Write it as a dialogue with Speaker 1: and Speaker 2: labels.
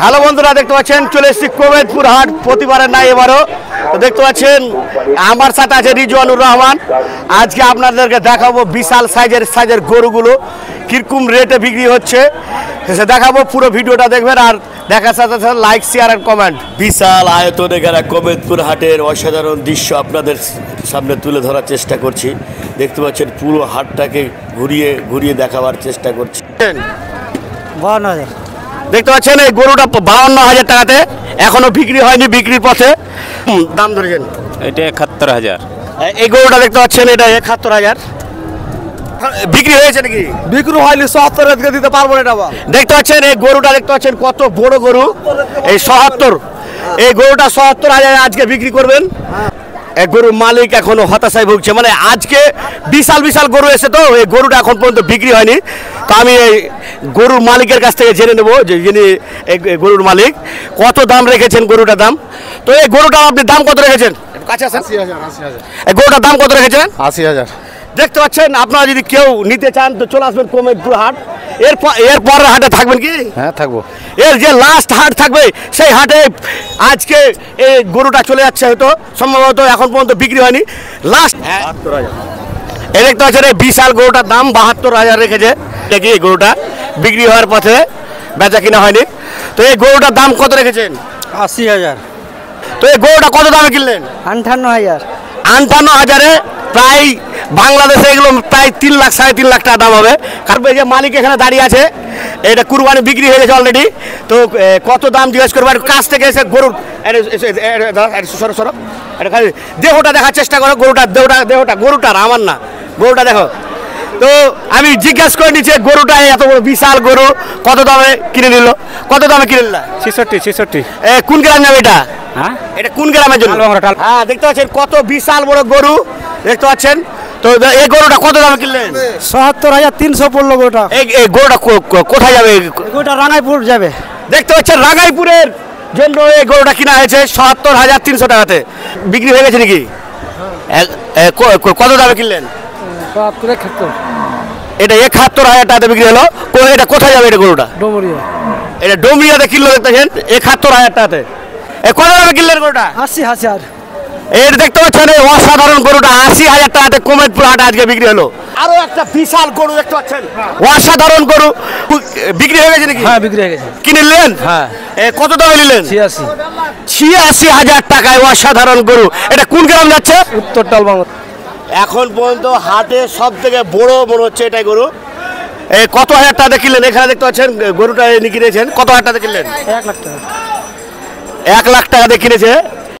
Speaker 1: Hello বন্ধুরা, দেখতে পাচ্ছেন চলে এসেছি কোমেদপুর হাট, প্রতিবারের নাই এবারও। তো দেখতে পাচ্ছেন আমার সাথে আছে রিজওয়ানুর রহমান। আজকে আপনাদেরকে দেখাবো বিশাল সাইজের গরুগুলো কিরকম রেটে বিক্রি হচ্ছে সে দেখাবো। পুরো ভিডিওটা দেখবেন আর দেখার সাথে সাথে লাইক, শেয়ার আর কমেন্ট। বিশাল আয়তনে ঘেরা কোমেদপুর হাটের অসাধারণ দৃশ্য আপনাদের সামনে তুলে ধরার চেষ্টা করছি। দেখতে পাচ্ছেন পুরো হাটটাকে ঘুরিয়ে ঘুরিয়ে দেখাবার চেষ্টা করছি।
Speaker 2: 52,000
Speaker 1: দেখতে পাচ্ছেন এই গরুটা 52,000 টাকাতে এখনো বিক্রি হয়নি, বিক্রির পথে। দাম ধরেছেন
Speaker 3: এটা 71,000।
Speaker 1: এই গরুটা দেখতে পাচ্ছেন এটা 71,000 বিক্রি হয়েছে নাকি?
Speaker 2: বিক্রি হয়নি, 70 দিতে পারবো না।
Speaker 1: দেখতে পাচ্ছেন এই গরুটা দেখতে পাচ্ছেন কত বড় গরু, এই ৭০। এই গরুটা ৭০,000 আজকে বিক্রি করবেন। এই গরুর মালিক এখনো হতাশায় ভুগছে, মানে আজকে বিশাল বিশাল গরু এসে তো এই গরুটা এখন পর্যন্ত বিক্রি হয়নি। তো আমি এই গরুর মালিকের কাছ থেকে জেনে নেবো যে যিনি এই গরুর মালিক কত দাম রেখেছেন গরুটার দাম। তো এই গরুটা আপনি দাম কত রেখেছেন? কাছে আসেন।
Speaker 2: 80,000।
Speaker 1: এই গরুটার দাম কত রেখেছেন?
Speaker 2: 80,000।
Speaker 1: দেখতে পাচ্ছেন, আপনারা যদি কেউ নিতে চান তো চলে আসবেন কোমেদপুর হাট। এরপর হাটে থাকবেন কি?
Speaker 2: হ্যাঁ, থাকবো।
Speaker 1: এর যে লাস্ট হাট থাকবে সেই হাটে আজকে এই গরুটা চলে যাচ্ছে, হয়তো সম্ভবত এখন পর্যন্ত বিক্রি হয়নি। লাস্ট 72,000। এই দেখতে পাচ্ছেন এই বিশাল গরুটার দাম 72,000 রেখেছে। দেখি এই গরুটা বিক্রি হওয়ার পথে, বেচা কিনা হয়নি। তো এই গরুটার দাম কত রেখেছেন?
Speaker 2: 80,000।
Speaker 1: তো এই গরুটা কত দামে কিনলেন?
Speaker 2: 58,000।
Speaker 1: 58,000-এ প্রায় বাংলাদেশে এগুলো প্রায় 3 লাখ, 3.5 লাখ টাকা দাম হবে। কারণ এই যে মালিক এখানে দাঁড়িয়ে আছে, এটা কুরবানি বিক্রি হয়ে গেছে অলরেডি। তো কত দাম জিজ্ঞেস করবো, কাছ থেকে এসে গরুর সরো এটা খালি দেহটা দেখার চেষ্টা করো। গরুটার আমার না, গরুটা দেখো। তো আমি জিজ্ঞেস করে নিচ্ছি গরুটা এত বড় বিশাল গরু কত দামে কিনে নিল? কত দামে কিনে নিল?
Speaker 3: 66।
Speaker 1: কোন গ্রাম যাবে এটা?
Speaker 3: হ্যাঁ,
Speaker 1: এটা কোন গ্রামের জন্য? হ্যাঁ, দেখতে পাচ্ছেন কত বিশাল বড় গরু দেখতে পাচ্ছেন। তো এই গরুটা কত দামে কিনলেন?
Speaker 2: 70,300 পড়লো গোটা।
Speaker 1: এই গরুটা কোথায় যাবে?
Speaker 2: গোটা রাঙাইপুর যাবে।
Speaker 1: দেখতে পাচ্ছেন রাঙাইপুরের জন্য এই গরুটা কিনা হয়েছে 70,300 টাকাতে। বিক্রি হয়ে গেছে নাকি? কত দামে কিনলেন?
Speaker 2: 71।
Speaker 1: এটা 71,000 টাকাতে বিক্রি হলো। এটা কোথায় যাবে এটা গরুটা?
Speaker 2: ডোমরিয়া।
Speaker 1: এটা ডোমরিয়াতে কিনলো, দেখতেছেন 71,000 টাকাতে। কত দামে কিনলেন গরুটা?
Speaker 2: 80,000।
Speaker 1: এর দেখতে পাচ্ছেন এই অসাধারণ গরুটা 80,000 টাকাতে কোমেদপুর হাটে আজকে বিক্রি হলো। আরো একটা বিশাল গরু দেখতে পাচ্ছেন, অসাধারণ গরু বিক্রি হয়ে গেছে নাকি?
Speaker 2: হ্যাঁ, বিক্রি হয়ে গেছে।
Speaker 1: কি নিলেন?
Speaker 2: হ্যাঁ।
Speaker 1: কত দামে নিলেন?
Speaker 2: 86,000
Speaker 1: টাকায় অসাধারণ গরু। এটা কোন গ্রাম যাচ্ছে?
Speaker 2: উত্তর টালবাংলা।
Speaker 1: এখন পর্যন্ত হাটে সব থেকে বড় মনে হচ্ছে এটাই গরু। কত হাজার টাকা কিনলেন? এখানে দেখতে পাচ্ছেন গরুটা কিনেছেন কত হাজার টাকা কিনলেন?
Speaker 2: 1 লাখ টাকা।
Speaker 1: 1 লাখ টাকা দিয়ে কিনেছে।